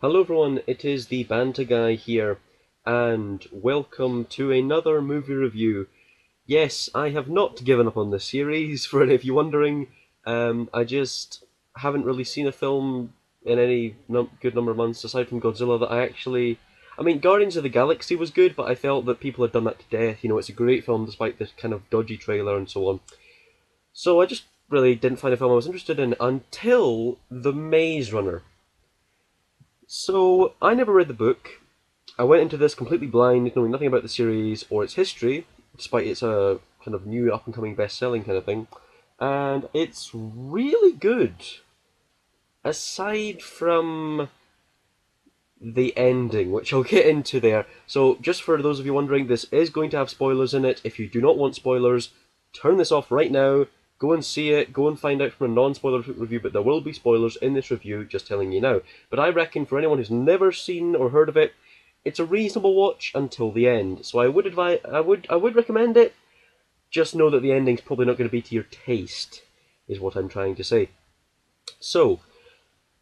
Hello everyone, it is the Banter Guy here, and welcome to another movie review. Yes, I have not given up on this series, for any of you wondering. I just haven't really seen a film in any good number of months, aside from Godzilla, that I actually... I mean, Guardians of the Galaxy was good, but I felt that people had done that to death. You know, it's a great film despite this kind of dodgy trailer and so on. So I just really didn't find a film I was interested in until The Maze Runner. So I never read the book. I went into this completely blind, knowing nothing about the series or its history, despite it's a kind of new up and coming best selling kind of thing. And it's really good. Aside from the ending, which I'll get into there. So, just for those of you wondering, this is going to have spoilers in it. If you do not want spoilers, turn this off right now. Go and see it. Go and find out from a non-spoiler review. But there will be spoilers in this review. Just telling you now. But I reckon for anyone who's never seen or heard of it, it's a reasonable watch until the end. So I would advise. I would recommend it. Just know that the ending's probably not going to be to your taste. Is what I'm trying to say. So,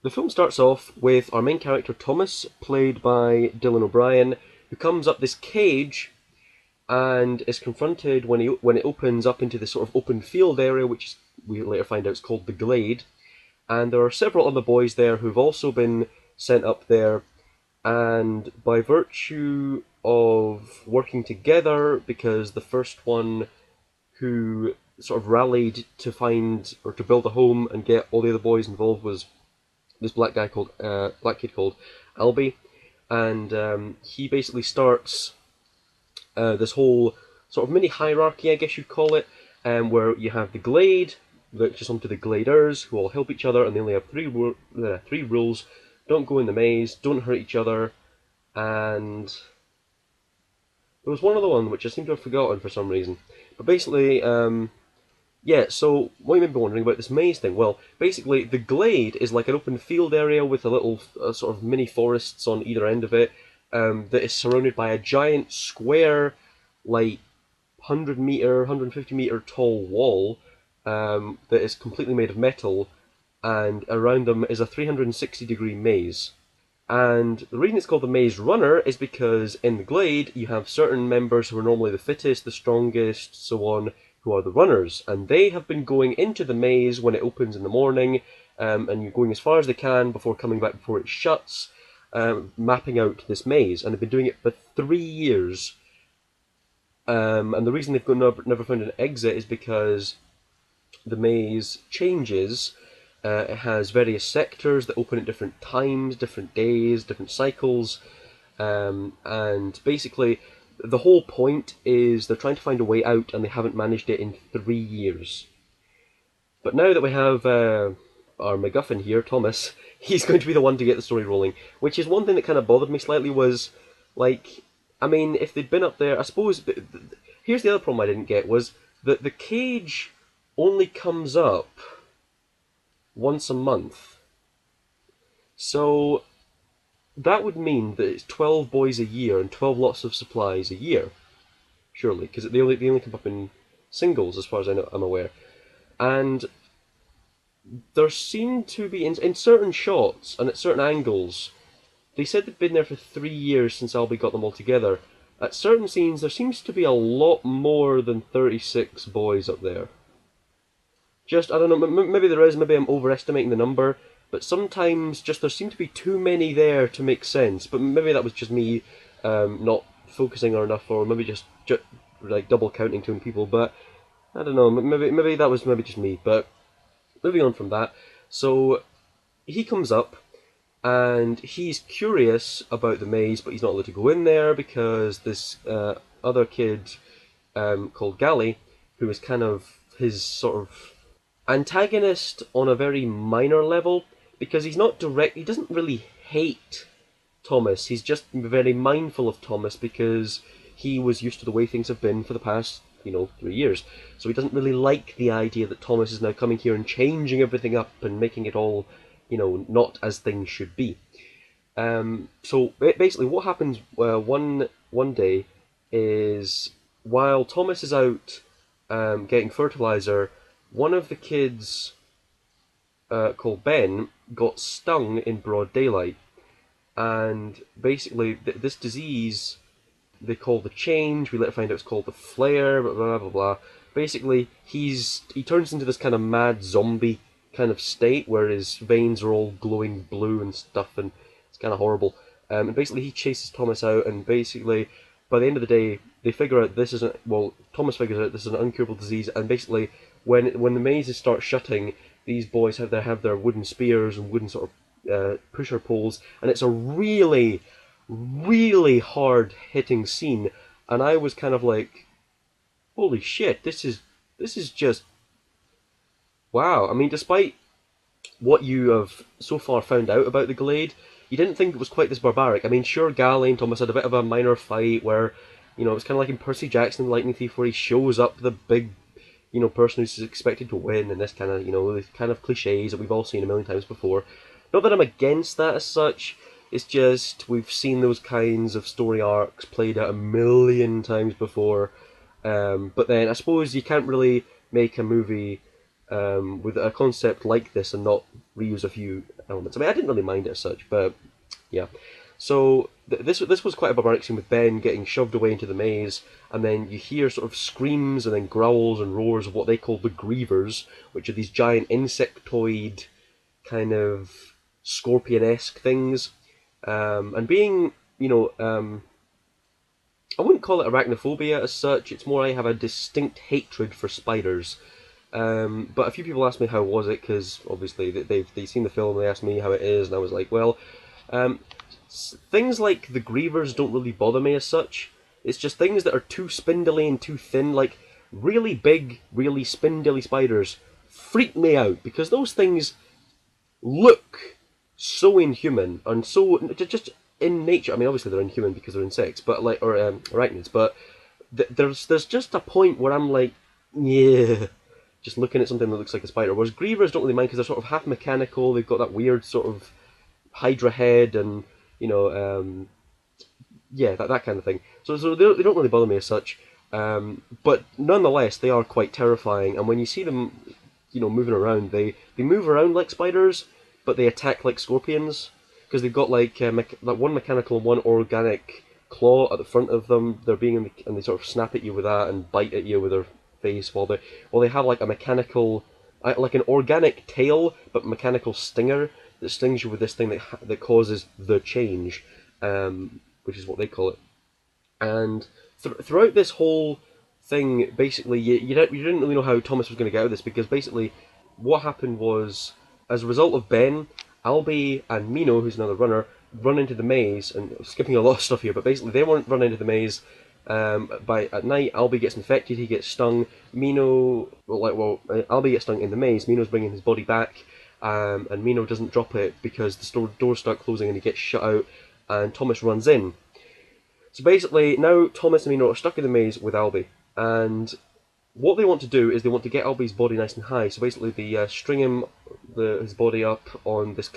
the film starts off with our main character Thomas, played by Dylan O'Brien, who comes up this cage and is confronted when it opens up into this sort of open field area, which we later find out is called the Glade. And there are several other boys there who've also been sent up there, and by virtue of working together, because the first one who sort of rallied to find or to build a home and get all the other boys involved was this black kid called Albie, and he basically starts this whole sort of mini hierarchy, I guess you'd call it, where you have the Glade, which is onto the Gladers, who all help each other, and they only have three rules: don't go in the maze, don't hurt each other, and there was one other one which I seem to have forgotten for some reason. But basically, yeah, so what you may be wondering about this maze thing? Well, basically, the Glade is like an open field area with a little sort of mini forests on either end of it, that is surrounded by a giant square, like 100 meter, 150-meter tall wall, that is completely made of metal, and around them is a 360-degree maze. And the reason it's called the Maze Runner is because in the Glade you have certain members who are normally the fittest, the strongest, so on, who are the runners, and they have been going into the maze when it opens in the morning, and you're going as far as they can before coming back before it shuts, mapping out this maze, and they've been doing it for 3 years. And the reason they've never found an exit is because the maze changes. It has various sectors that open at different times, different days, different cycles, and basically the whole point is they're trying to find a way out and they haven't managed it in 3 years. But now that we have our MacGuffin here, Thomas, he's going to be the one to get the story rolling, which is one thing that kind of bothered me slightly was, like, I mean, if they'd been up there, I suppose, here's the other problem I didn't get, was that the cage only comes up once a month. So that would mean that it's 12 boys a year and 12 lots of supplies a year, surely, because they only come up in singles, as far as I'm aware. And there seemed to be, in certain shots and at certain angles, they said they'd been there for 3 years since Albie got them all together. At certain scenes, there seems to be a lot more than 36 boys up there. Just, I don't know, maybe there is, maybe I'm overestimating the number, but sometimes just there seem to be too many there to make sense. But maybe that was just me not focusing on enough, or maybe just like double counting too many people. But I don't know, maybe that was maybe just me. But moving on from that, so he comes up and he's curious about the maze, but he's not allowed to go in there because this other kid called Gally, who is kind of his sort of antagonist on a very minor level, because he's not direct. He doesn't really hate Thomas. He's just very mindful of Thomas because he was used to the way things have been for the past, 3 years. So he doesn't really like the idea that Thomas is now coming here and changing everything up and making it all, not as things should be. So basically, what happens one day is while Thomas is out getting fertilizer, one of the kids, called Ben, got stung in broad daylight. and basically this disease they call the change. We later find out it's called the flare. Blah blah blah blah. Basically, he turns into this kind of mad zombie kind of state where his veins are all glowing blue and stuff, and it's kind of horrible. And basically, he chases Thomas out, and basically, by the end of the day, they figure out this isn't. Well, Thomas figures out this is an incurable disease, and basically, when the mazes start shutting, these boys have their wooden spears and wooden sort of pusher poles, and it's a really, really hard hitting scene. And I was kind of like, holy shit, this is just wow. I mean, despite what you have so far found out about the Glade, you didn't think it was quite this barbaric. I mean, sure, Galley and Thomas had a bit of a minor fight where, you know, it was kind of like in Percy Jackson, Lightning Thief, where he shows up the big, you know, person who's expected to win, and this kind of, you know, the kind of cliches that we've all seen a million times before. Not that I'm against that as such. It's just we've seen those kinds of story arcs played out a million times before. But then I suppose you can't really make a movie with a concept like this and not reuse a few elements. I mean, I didn't really mind it as such, but yeah. So this was quite a barbaric scene with Ben getting shoved away into the maze, and then you hear sort of screams and then growls and roars of what they call the Grievers, which are these giant insectoid kind of scorpion-esque things. And being, you know, I wouldn't call it arachnophobia as such. It's more I have a distinct hatred for spiders. But a few people asked me how was it, because obviously they've seen the film. They asked me how it is, and I was like, well, things like the Grievers don't really bother me as such. It's just things that are too spindly and too thin, like really big, really spindly spiders, freak me out because those things look so inhuman and so just in nature. I mean, obviously they're inhuman because they're insects, but like or arachnids. But there's just a point where I'm like, yeah, just looking at something that looks like a spider. Whereas Grievers don't really mind because they're sort of half mechanical. They've got that weird sort of Hydra head, and you know, yeah, that kind of thing. So they don't really bother me as such. But nonetheless, they are quite terrifying. And when you see them, you know, moving around, they move around like spiders, but they attack like scorpions because they've got like one mechanical and one organic claw at the front of them. They're being and they sort of snap at you with that and bite at you with their face while they have like a mechanical, like an organic tail but mechanical stinger that stings you with this thing that causes the change, which is what they call it. And throughout this whole thing, basically, you didn't really know how Thomas was going to get out of this, because basically what happened was, as a result of Ben, Albie and Mino, who's another runner, run into the maze, and skipping a lot of stuff here, but basically they won't run into the maze. At night, Albie gets infected, he gets stung. Albie gets stung in the maze. Mino's bringing his body back, and Mino doesn't drop it because the doors start closing and he gets shut out, and Thomas runs in. So basically, now Thomas and Mino are stuck in the maze with Albie, and what they want to do is they want to get Albie's body nice and high. So basically, they string his body up on this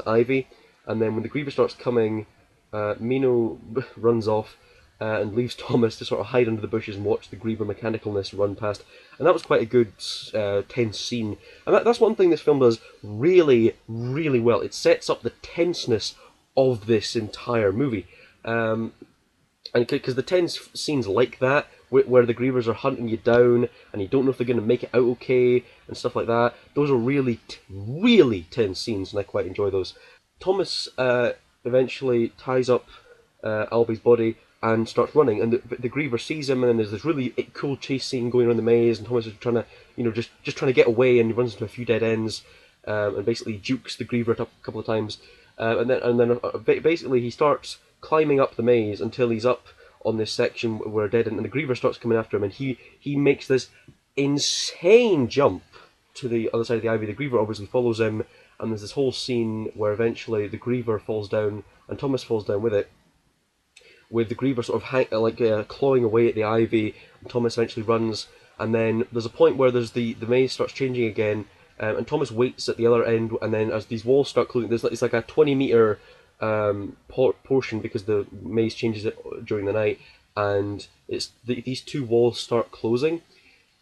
ivy, and then when the Griever starts coming, Mino runs off and leaves Thomas to sort of hide under the bushes and watch the Griever mechanicalness run past. And that was quite a good, tense scene. And that's one thing this film does really, really well. It sets up the tenseness of this entire movie. And because the tense scenes like that, where the Grievers are hunting you down, and you don't know if they're going to make it out okay, and stuff like that, those are really, really tense scenes, and I quite enjoy those. Thomas eventually ties up Albie's body and starts running, and the Griever sees him, and then there's this really cool chase scene going around the maze, and Thomas is trying to, you know, just trying to get away, and he runs into a few dead ends, and basically jukes the Griever a couple of times, and then basically he starts climbing up the maze until he's up on this section where dead end, and the Griever starts coming after him, and he makes this insane jump to the other side of the ivy. The Griever obviously follows him, and there's this whole scene where eventually the Griever falls down, and Thomas falls down with it, with the Griever sort of clawing away at the ivy, and Thomas eventually runs, and then there's a point where there's the maze starts changing again, and Thomas waits at the other end, and then as these walls start closing, it's like a 20-meter portion, because the maze changes it during the night, and it's these two walls start closing,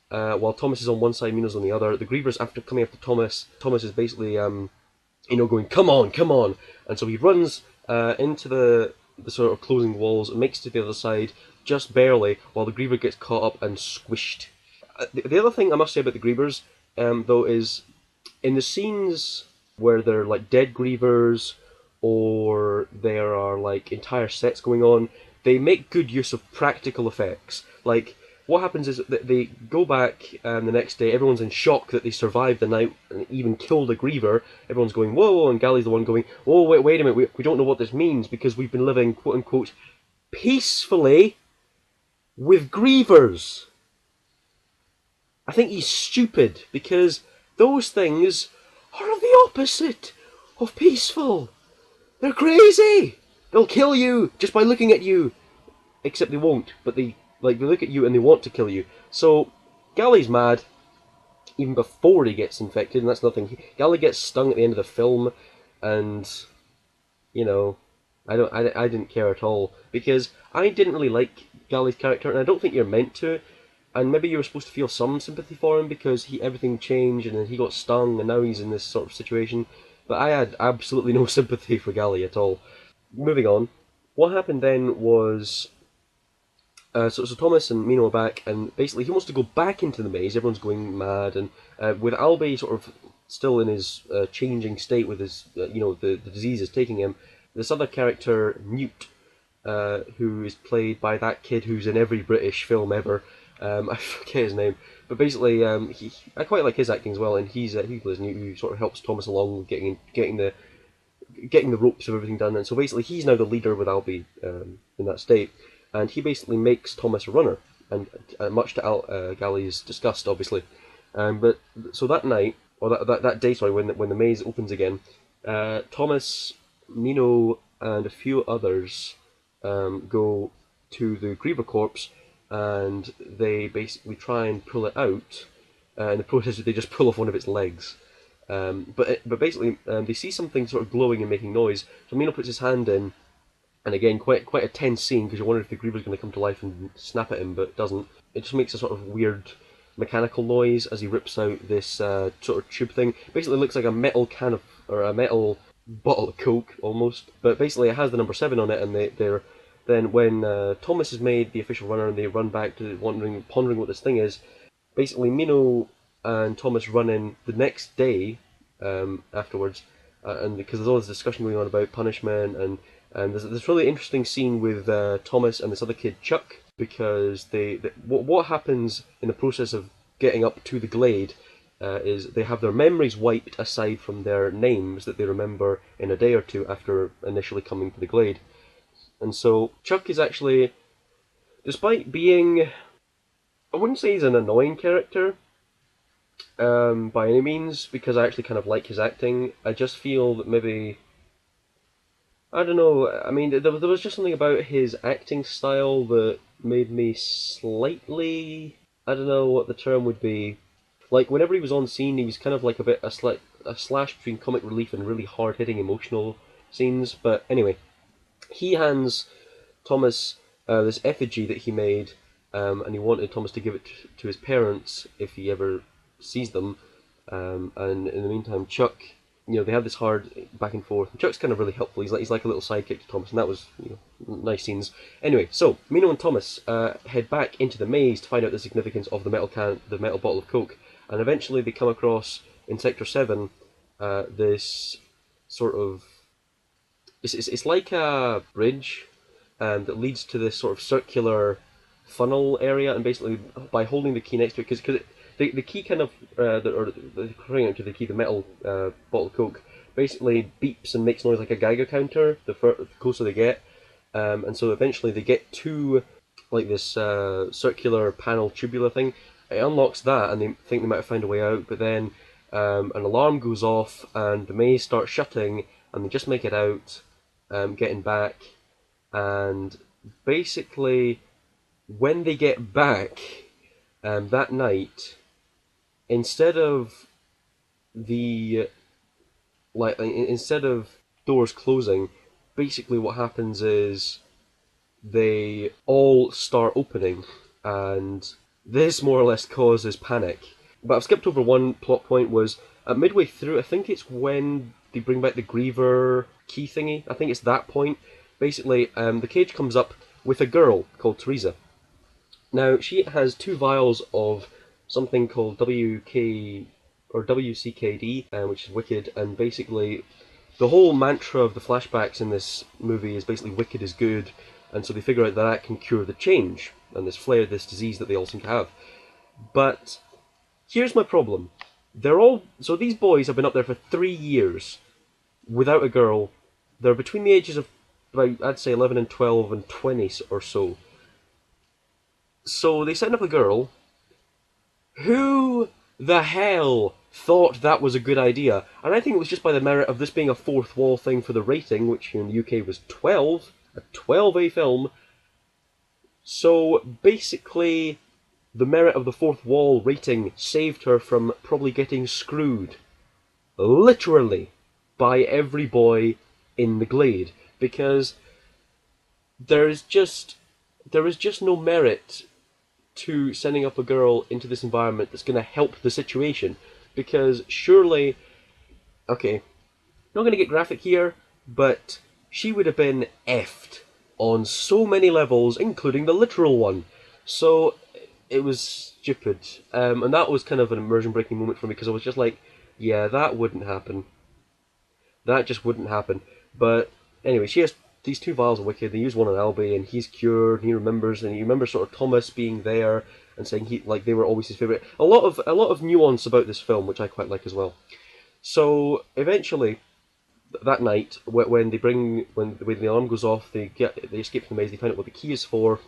while Thomas is on one side, Mino's on the other. The Grievers, after coming after Thomas is basically going, come on, and so he runs into the sort of closing walls, and makes it to the other side just barely, while the Griever gets caught up and squished. The other thing I must say about the Grievers, though, is in the scenes where they're like dead Grievers, or there are like entire sets going on, they make good use of practical effects. Like, what happens is that they go back the next day, everyone's in shock that they survived the night and even killed a Griever. Everyone's going, whoa, and Gally's the one going, oh, wait a minute, we don't know what this means because we've been living, quote unquote, peacefully with Grievers. I think he's stupid because those things are the opposite of peaceful. They're crazy. They'll kill you just by looking at you. Except they won't, but they look at you and they want to kill you. So Gally's mad even before he gets infected, and that's nothing. Gally gets stung at the end of the film, and you know, I didn't care at all because I didn't really like Gally's character, and I don't think you're meant to. And maybe you were supposed to feel some sympathy for him because everything changed and then he got stung and now he's in this sort of situation. But I had absolutely no sympathy for Gally at all. Moving on, what happened then was so Thomas and Mino are back, and basically he wants to go back into the maze. Everyone's going mad, and with Albie sort of still in his changing state with his, the disease is taking him. This other character, Newt, who is played by that kid who's in every British film ever. I forget his name, but basically, I quite like his acting as well, and he plays Newt, who sort of helps Thomas along with getting the ropes of everything done. And so basically, he's now the leader with Albie in that state, and he basically makes Thomas a runner, and much to Gally's disgust, obviously. But so that night, or that day, sorry, when the maze opens again, Thomas, Mino, and a few others go to the Griever corpse, and they basically try and pull it out. In the process, they just pull off one of its legs. But basically, they see something sort of glowing and making noise. So Mino puts his hand in, and again, quite a tense scene because you wonder if the Griever's going to come to life and snap at him, but it doesn't. It just makes a sort of weird mechanical noise as he rips out this sort of tube thing. Basically, it looks like a metal can of, or a metal bottle of Coke almost. But basically, it has the number 7 on it, and they're then when Thomas is made the official runner and they run back to pondering what this thing is. Basically, Mino and Thomas run in the next day afterwards, and because there's all this discussion going on about punishment, and there's this really interesting scene with Thomas and this other kid Chuck, because what happens in the process of getting up to the glade is they have their memories wiped aside from their names that they remember in a day or two after initially coming to the glade. And so Chuck is actually, despite being, I wouldn't say he's an annoying character by any means, because I actually kind of like his acting. I just feel that maybe, I don't know, I mean, there was just something about his acting style that made me slightly, I don't know what the term would be. Like, whenever he was on scene, he was kind of like a slash between comic relief and really hard-hitting emotional scenes. But anyway, he hands Thomas this effigy that he made, and he wanted Thomas to give it to his parents if he ever sees them. And in the meantime, Chuck, they have this hard back and forth. And Chuck's kind of really helpful. He's like a little sidekick to Thomas, and that was nice scenes. Anyway, so Mino and Thomas head back into the maze to find out the significance of the metal bottle of Coke, and eventually they come across in Sector 7 this sort of it's like a bridge that leads to this sort of circular funnel area, and basically by holding the key next to it, because the key kind of the key, the metal bottle of Coke, basically beeps and makes noise like a Geiger counter the closer they get, and so eventually they get to like this circular panel tubular thing. It unlocks that, and they think they might have found a way out, but then an alarm goes off, and the maze starts shutting, and they just make it out, getting back, and basically when they get back that night, instead of doors closing, basically what happens is they all start opening, and this more or less causes panic. But I've skipped over one plot point. Was midway through, I think it's when they bring back the Griever key thingy. I think it's that point. Basically, the cage comes up with a girl called Teresa. Now, she has 2 vials of something called WK or WCKD, which is Wicked, and basically the whole mantra of the flashbacks in this movie is basically Wicked is good, and so they figure out that that can cure the change and this flare, this disease that they all seem to have. But here's my problem. So these boys have been up there for 3 years without a girl. They're between the ages of about, I'd say, 11 and 12 and 20 or so. So they send up a girl. Who the hell thought that was a good idea? And I think it was just by the merit of this being a fourth wall thing for the rating, which here in the UK was 12, a 12A film. So basically, the merit of the fourth wall rating saved her from probably getting screwed. Literally. By every boy in the Glade. Because there is just no merit to sending up a girl into this environment that's going to help the situation. Because surely, okay, not going to get graphic here, but she would have been effed on so many levels, including the literal one. So it was stupid. And that was kind of an immersion breaking moment for me, because I was just like, yeah, that wouldn't happen. That just wouldn't happen. But anyway, she has these 2 vials of Wicked. They use one on Albie, and he's cured. And he remembers, and he remembers sort of Thomas being there and saying they were always his favorite. A lot of nuance about this film, which I quite like as well. So eventually, that night, when the alarm goes off, they escape from the maze. They find out what the key is for.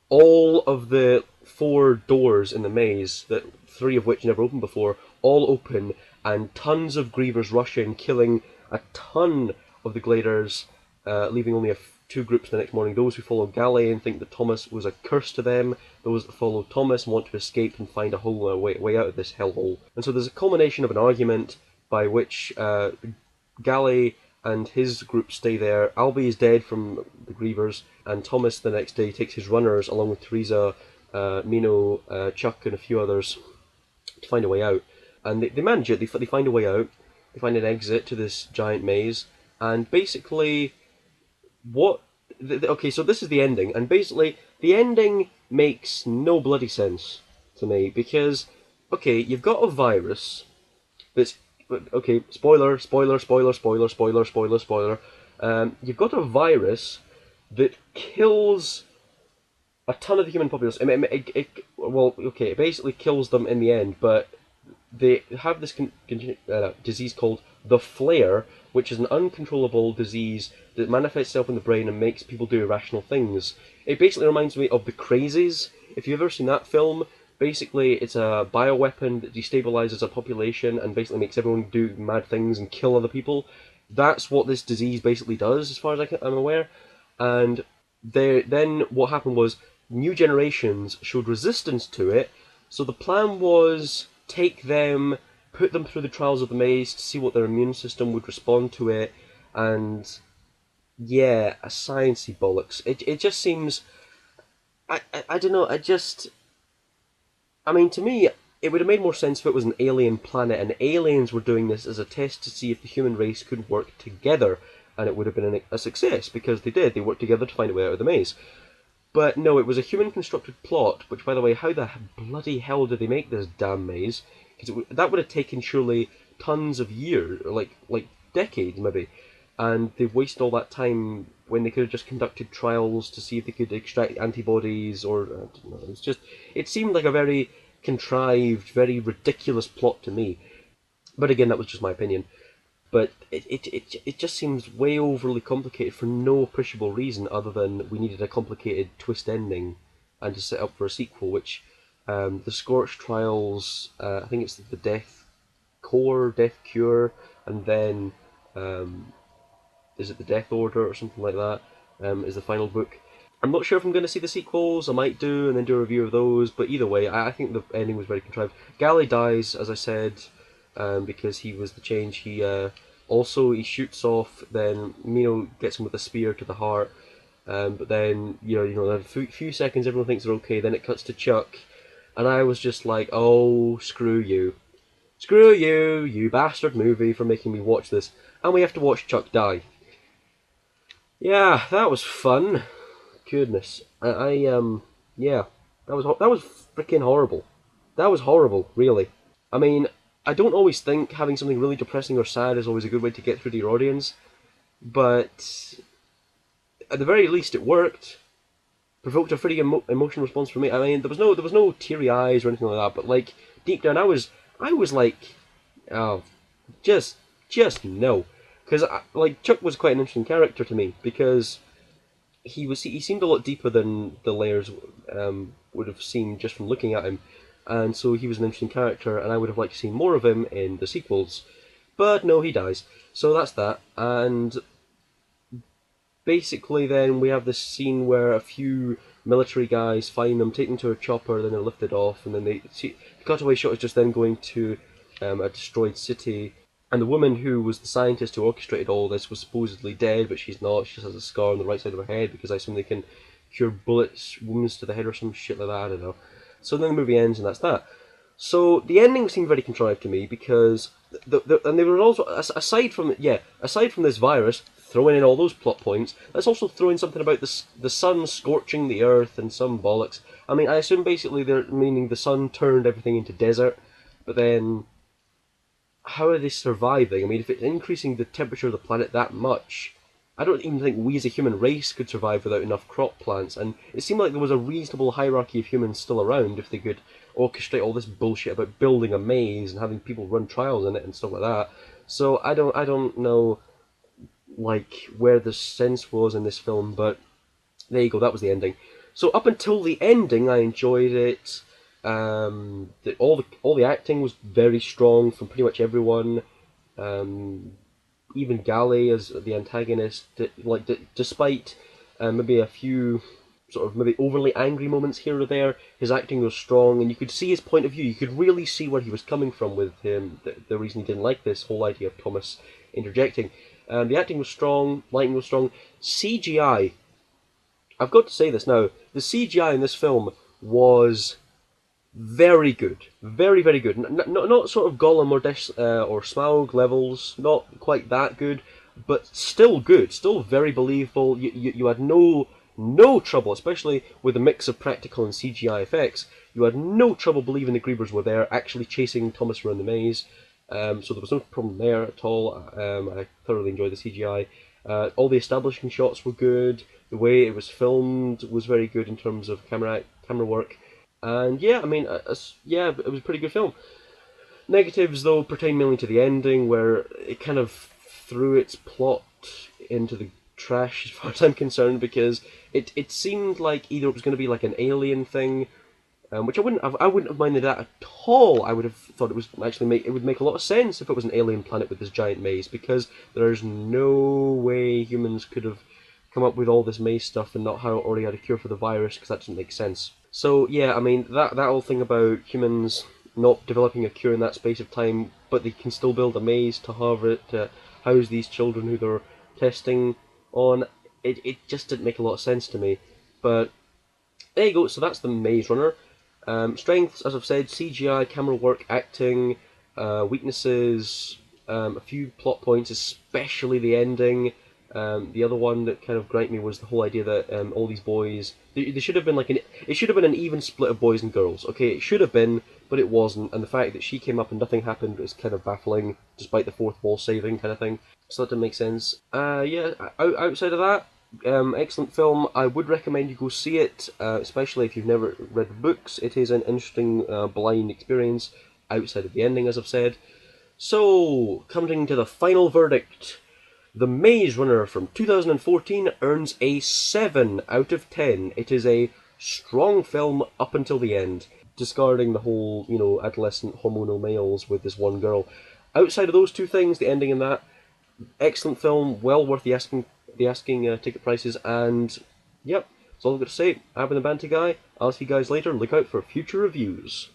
All of the 4 doors in the maze, that 3 of which never opened before, all open, and tons of Grievers rush in, killing a ton of the Gladers, leaving only 2 groups the next morning. Those who follow Galley and think that Thomas was a curse to them, those that follow Thomas and want to escape and find a way out of this hellhole. And so there's a culmination of an argument by which Galley and his group stay there. Albie is dead from the Grievers, and Thomas the next day takes his runners along with Teresa, Mino, Chuck, and a few others to find a way out. And they manage it. They find a way out. They find an exit to this giant maze, and basically, okay, so this is the ending, and basically the ending makes no bloody sense to me, because okay, you've got a virus that's okay. Spoiler. You've got a virus that kills a ton of the human population. It basically kills them in the end, but they have this disease called the flare, which is an uncontrollable disease that manifests itself in the brain and makes people do irrational things. It basically reminds me of The Crazies. If you've ever seen that film, basically it's a bioweapon that destabilizes a population and basically makes everyone do mad things and kill other people. That's what this disease basically does, as far as I'm aware. And then what happened was new generations showed resistance to it, so the plan was take them, put them through the trials of the maze to see what their immune system would respond to it, and yeah, a sciencey bollocks. It just seems, I don't know, I mean, to me, it would have made more sense if it was an alien planet and aliens were doing this as a test to see if the human race could work together, and it would have been a success, because they did. They worked together to find a way out of the maze. But no, it was a human-constructed plot, which, by the way, how the bloody hell did they make this damn maze? Because that would have taken, surely, tons of years, like decades, maybe. And they've wasted all that time when they could have just conducted trials to see if they could extract antibodies, or, I don't know, it seemed like a very contrived, very ridiculous plot to me. But again, that was just my opinion. But it just seems way overly complicated for no appreciable reason other than we needed a complicated twist ending and to set up for a sequel, which the Scorch Trials, I think it's the Death Cure, and then is it the Death Order or something like that, is the final book. I'm not sure if I'm going to see the sequels. I might do, and then do a review of those, but either way, I think the ending was very contrived. Galley dies, as I said, because he was the change. He shoots off, then Mino gets him with a spear to the heart, but then, a few seconds everyone thinks they're okay, then it cuts to Chuck, and I was just like, oh, screw you. Screw you, you bastard movie, for making me watch this. and we have to watch Chuck die. Yeah, that was fun. Goodness, yeah, that was freaking horrible. That was horrible, really. I mean, I don't always think having something really depressing or sad is always a good way to get through to your audience, but at the very least, it worked. Provoked a pretty emotional response from me. I mean, there was no teary eyes or anything like that, but like deep down, I was like, oh, just no, because like Chuck was quite an interesting character to me because he seemed a lot deeper than the layers would have seemed just from looking at him, and so he was an interesting character, and I would have liked to see more of him in the sequels. But no, he dies. So that's that, and basically then we have this scene where a few military guys find them, take them to a chopper, then they're lifted off, and then the cutaway shot is just them going to a destroyed city. And the woman who was the scientist who orchestrated all this was supposedly dead, but she's not. She just has a scar on the right side of her head because I assume they can cure bullets, wounds to the head or some shit like that. I don't know. So then the movie ends, and that's that. So the ending seemed very contrived to me because and they were also aside from this virus, throwing in all those plot points, let's also throw in something about the sun scorching the earth and some bollocks. I mean, I assume basically they're meaning the sun turned everything into desert, but then how are they surviving? I mean, if it's increasing the temperature of the planet that much, I don't even think we as a human race could survive without enough crop plants, and it seemed like there was a reasonable hierarchy of humans still around if they could orchestrate all this bullshit about building a maze and having people run trials in it and stuff like that. So I don't know like where the sense was in this film, but there you go, that was the ending. So up until the ending, I enjoyed it. All the acting was very strong from pretty much everyone. Even Gally as the antagonist, despite maybe a few sort of maybe overly angry moments here or there, his acting was strong, and you could see his point of view. You could really see where he was coming from with him. The reason he didn't like this whole idea of Thomas interjecting. The acting was strong, lighting was strong. CGI. I've got to say this now. The CGI in this film was very good, very very good. Not sort of Gollum or Smaug levels, not quite that good, but still good, still very believable. You had no trouble, especially with a mix of practical and CGI effects. You had no trouble believing the Griebers were there, actually chasing Thomas around the maze. So there was no problem there at all. I thoroughly enjoyed the CGI. All the establishing shots were good. The way it was filmed was very good in terms of camera work. And yeah, I mean, yeah, it was a pretty good film. Negatives, though, pertain mainly to the ending, where it kind of threw its plot into the trash, as far as I'm concerned, because it seemed like either it was going to be like an alien thing, which I wouldn't have minded that at all. I would have thought it was it would make a lot of sense if it was an alien planet with this giant maze, because there's no way humans could have come up with all this maze stuff and not have already had a cure for the virus, because that doesn't make sense. So yeah, I mean that whole thing about humans not developing a cure in that space of time, but they can still build a maze to house these children who they're testing on. It just didn't make a lot of sense to me. But there you go. So that's the Maze Runner. Strengths, as I've said, CGI, camera work, acting. Weaknesses, a few plot points, especially the ending. The other one that kind of griped me was the whole idea that all these boys, they should have been it should have been an even split of boys and girls. Okay, it should have been, but it wasn't. And the fact that she came up and nothing happened is kind of baffling, despite the fourth wall saving kind of thing. So that didn't make sense. Yeah, outside of that, excellent film. I would recommend you go see it, especially if you've never read the books. It is an interesting blind experience outside of the ending, as I've said. So, coming to the final verdict. The Maze Runner from 2014 earns a 7 out of 10. It is a strong film up until the end, discarding the whole, adolescent hormonal males with this one girl. Outside of those two things, the ending and that, excellent film, well worth the asking ticket prices, and yep, that's all I've got to say. I've been the Banty Guy. I'll see you guys later. Look out for future reviews.